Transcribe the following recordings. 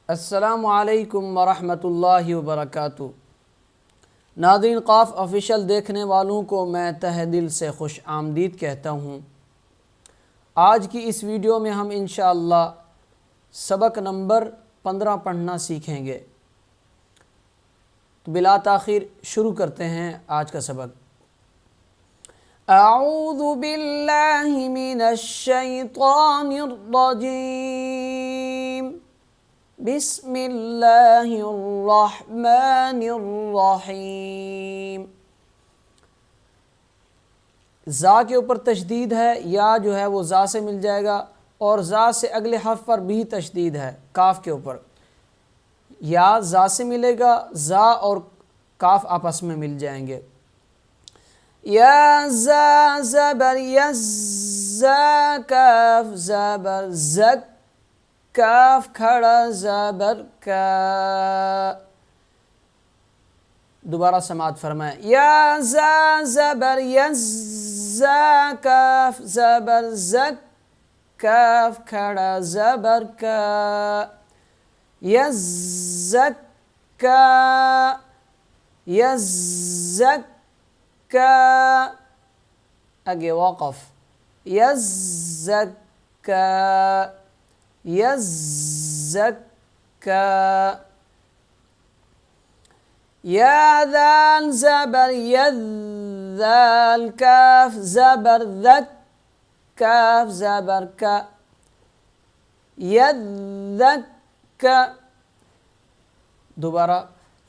अस्सलामु अलैकुम वरहमतुल्लाहि वबरकातुहू। नाज़रीन, क़ाफ़ ऑफ़िशियल देखने वालों को मैं तहे दिल से खुश आमदीद कहता हूँ। आज की इस वीडियो में हम इंशाअल्लाह सबक नंबर 15 पढ़ना सीखेंगे। तो बिला ताख़ीर शुरू करते हैं आज का सबक। अऊज़ु बिल्लाहि मिनश शैतानिर रजीम। बिस्मिल्लाहिर्रहमानिर्रहीम। ज़ा के ऊपर तशदीद है, या जो है वो ज़ा से मिल जाएगा, और ज़ा से अगले हर्फ पर भी तशदीद है काफ के ऊपर। या ज़ा से मिलेगा, ज़ा और काफ आपस में मिल जाएंगे। या ज़ा ज़बर यज़्ज़ा, काफ ज़बर ज़क, काफ खड़ा ज़बर का। दोबारा समात फरमाएं। या ज़ा ज़बर यज़्ज़ा, काफ ज़बर ज़क, काफ खड़ा ज़बर का। यज़्ज़क्का, यज़्ज़क्का, आगे वक़फ़। यज़्ज़क्का, यज़्ज़क्का। या ज़ाल ज़बर यज़्ज़ाल, काफ ज़बर ज़क, काफ ज़बर का। यज़्ज़क्का। दोबारा।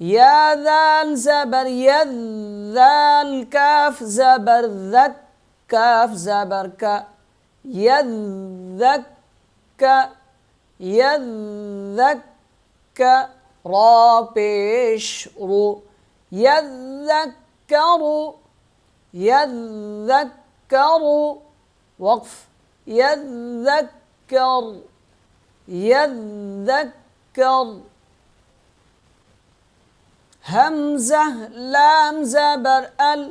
या ज़ाल ज़बर यज़्ज़ाल, काफ ज़बर ज़क, काफ ज़बर का। यज़्ज़क्का, यज़्ज़क्का, रा पेश रू। यज़्ज़क्करु, यज़्ज़क्करु, वक़्फ़। यज़्ज़क्कर, यज़्ज़क्कर। हमज़ा लाम ज़बर अल,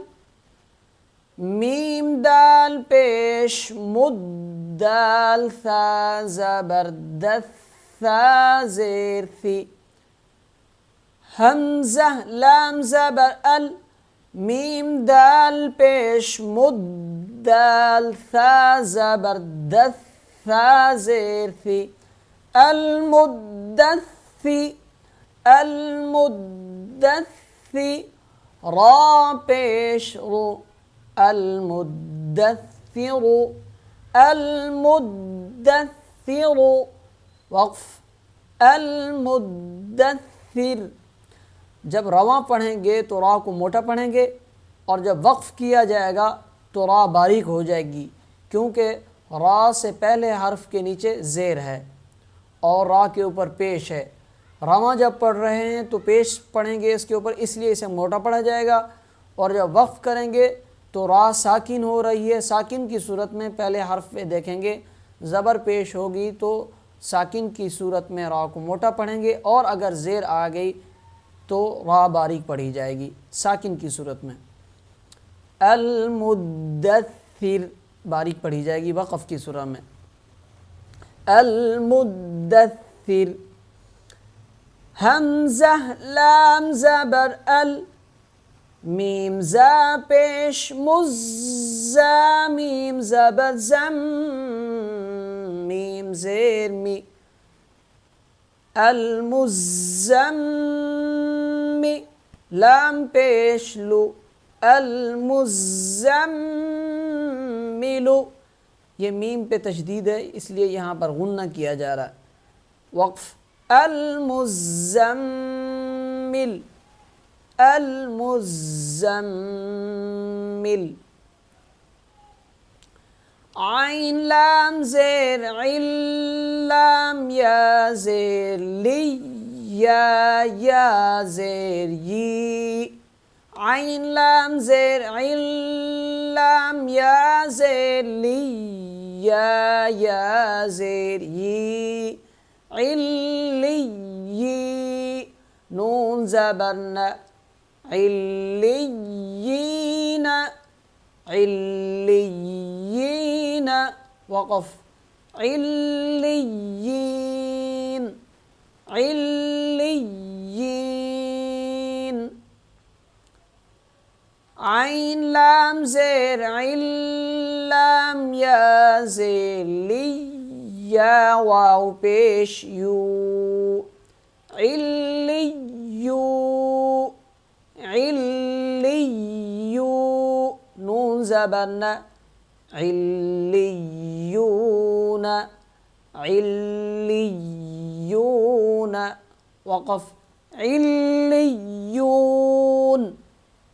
मीम दाल पेश मुद दाल, सा ज़बर दस, सा ज़ेर थी। हमज़ा लाम ज़बर अल, मीम दाल पेश मुद दाल, सा ज़बर दस, सा ज़ेर थी। अल मुद्दस्सी, अल मुद्दस्सी, रा पेश रू। अल मुद्दस्सिरु, अल मुद्दस्सिरु, वक़्फ़। अल मुद्दस्सिर। जब रवां पढ़ेंगे तो रा को मोटा पढ़ेंगे, और जब वक़्फ़ किया जाएगा तो रा बारीक हो जाएगी, क्योंकि रा से पहले हर्फ के नीचे ज़ेर है और रा के ऊपर पेश है। रवां जब पढ़ रहे हैं तो पेश पढ़ेंगे इसके ऊपर, इसलिए इसे मोटा पढ़ा जाएगा। और जब वक़्फ़ करेंगे तो रा साकिन हो रही है, साकिन की सूरत में पहले हर्फ पे देखेंगे ज़बर पेश होगी तो साकिन की सूरत में रा को मोटा पढ़ेंगे, और अगर ज़ेर आ गई तो रा बारीक पढ़ी जाएगी साकिन की सूरत में। अल मुद्दस्सिर बारीक पढ़ी जाएगी वक़्फ़ की सूरत में। अल मुद्दस्सिर। हमज़ा लाम ज़बर अल, मीम ज़ा पेश मुज़्ज़ा, मीम ज़बर ज़म, मीम ज़ेर मी। अल मुज़्ज़म्मि, लाम पेश लू। अल मुज़्ज़म्मिलु, ये मीम पे तशदीद है इसलिए यहाँ पर गुन्ना किया जा रहा है, वक़्फ़। अल मुज़्ज़म्मिल, अल मुज़्ज़म्मिल। आइन लाम ज़ेर इल, लाम या ज़ेर ली, या ज़ेर यी। आइन लाम ज़ेर इल, लाम या ज़ेर ली, या ज़ेर यी। इल्लिय्यी, नून ज़बर न, इल्लिय्यीन, इल्लिय्यीन, वक़फ़। इल्लिय्यीन, इल्लियीन, आइन लाम ज़ेर इल्लाम या ज़ेर ली या वाव पेश यू, इल्लियू, इल्लियू, नून ज़बर इल्लियून, इल्लियून, वक़फ़ इल्लियून,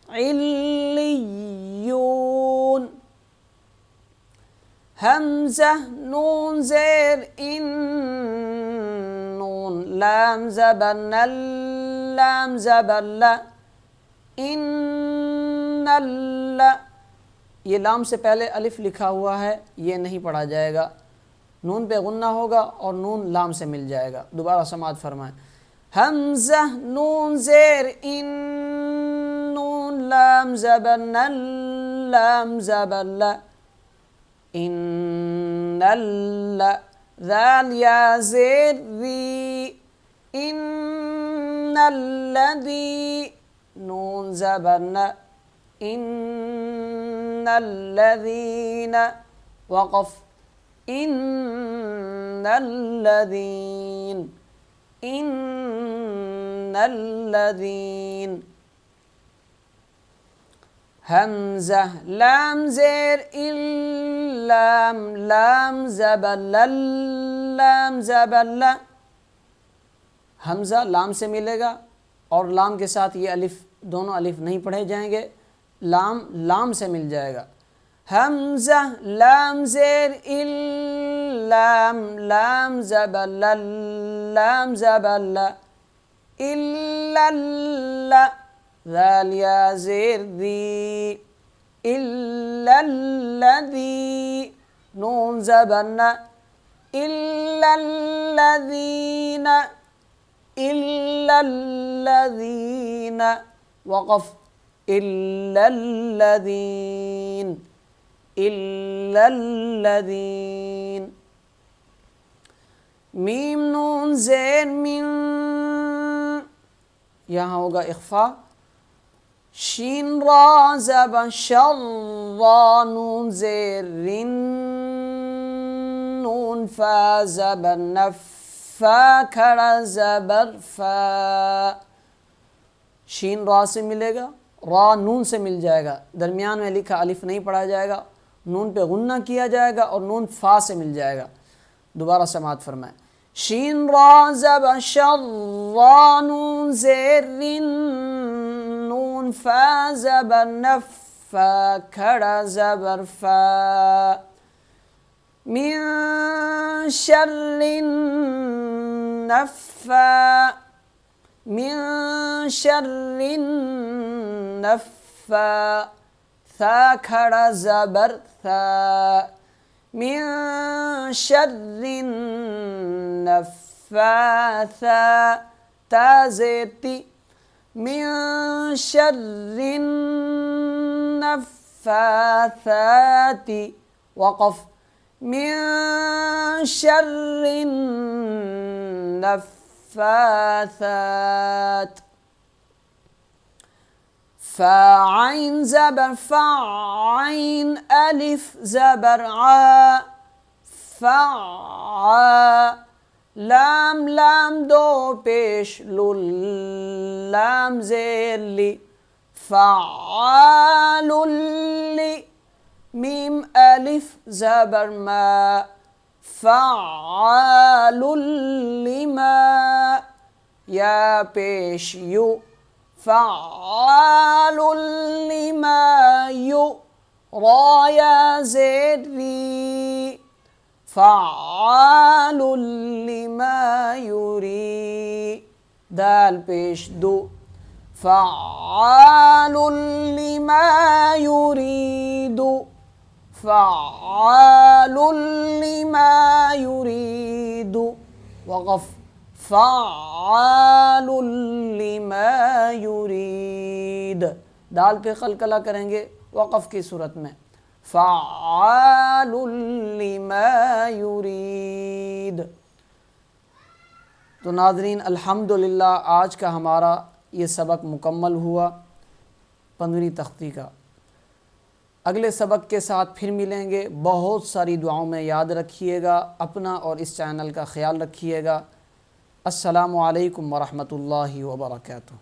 इल्लियून। हमज़ा नून ज़ेर इन, नून लाम ज़बर नल, लाम ज़बर ला, इन्नल, ये लाम से पहले अलिफ लिखा हुआ है, ये नहीं पढ़ा जाएगा। नून पे गुन्ना होगा और नून लाम से मिल जाएगा। दोबारा समाअत फरमाएं। हमज़ा नून ज़ेर इन, नून लाम ज़बर नल, लाम ज़बर ला, इन्नल, ज़ाल या ज़ेर री, इन्नल्लज़ी, नून ज़बर न, इन्नल्लज़ीन, वक़फ़ इन्नल्लज़ीन, इन्नल्लज़ीन। हमज़ा लाम ज़ेर इल्लाम, लाम ज़बर लल, लाम ज़बर ला, हमज़ा लाम से मिलेगा और लाम के साथ ये अलिफ, दोनों अलिफ नहीं पढ़े जाएंगे, लाम लाम से मिल जाएगा। हमज़ा लाम ज़ेर इल्लाम, लाम ज़बर लल, लाम ज़बर ला, इल्लल्ला, ज़ाल या ज़ेर दी, इल्लल्लज़ी, नून ज़बर न, इल्लल्लज़ीन, इल्लल्लज़ीन, वक़फ़ इल्लल्लज़ीन, इल्लल्लज़ीन। मीम नून ज़ेर मिन, यहाँ होगा इख्फ़ा। शीन रा ज़बर शर, रा नून ज़ेर रिन, नून फा ज़बर नफ़, फा खड़ा ज़बर फा, शीन रा से मिलेगा, रा नून से मिल जाएगा, दरमियान में लिखा अलिफ नहीं पढ़ा जाएगा, नून पे गुन्ना किया जाएगा और नून फा से मिल जाएगा। दोबारा समाअत फरमाएं। शीन रा ज़बर शर, रा नून ज़ेर रिन, नून फा ज़बर नफ़, फा खड़ा ज़बर फा, मिन शर्रिन नफ़्फ़ा, मिन शर्रिन नफ़्फ़ा, था खड़ा ज़बर था, मिन शर्रिन नफ़्फ़ाथा, ता ज़ेती, मिन शर्रिन नफ़्फ़ाथाती, वक़फ़ मिन शर्रिन नफ़्फ़ाथात। फा आइन ज़बर फा, आइन अलिफ ज़बर आ, फा आ, लाम लाम दो पेश लुल, लाम ज़ेर ली, फ़ालुल्ली, मीम अलिफ ज़बर मा, फ़ालुल्लिमा, या पेश यू, फ़ालुल्लिमा यू, रा या ज़ेर री, फ़ालुल्लिमा युरी, दाल पेश दो, फ़ालुल्लिमा युरीदु, फ़ालुल्लिमा युरीदु, वक़फ़ फ़ालुल्लिमा युरीद, दाल पे क़लक़ला करेंगे वक़फ़ की सूरत में, फ़ालुल्लिमा युरीद। तो नाज़रीन अल्हम्दुलिल्लाह आज का हमारा ये सबक मुकम्मल हुआ 15वीं तख्ती का। अगले सबक के साथ फिर मिलेंगे। बहुत सारी दुआओं में याद रखिएगा, अपना और इस चैनल का ख्याल रखिएगा। अस्सलामु अलैकुम वरहमतुल्लाहि वबरकातुहू।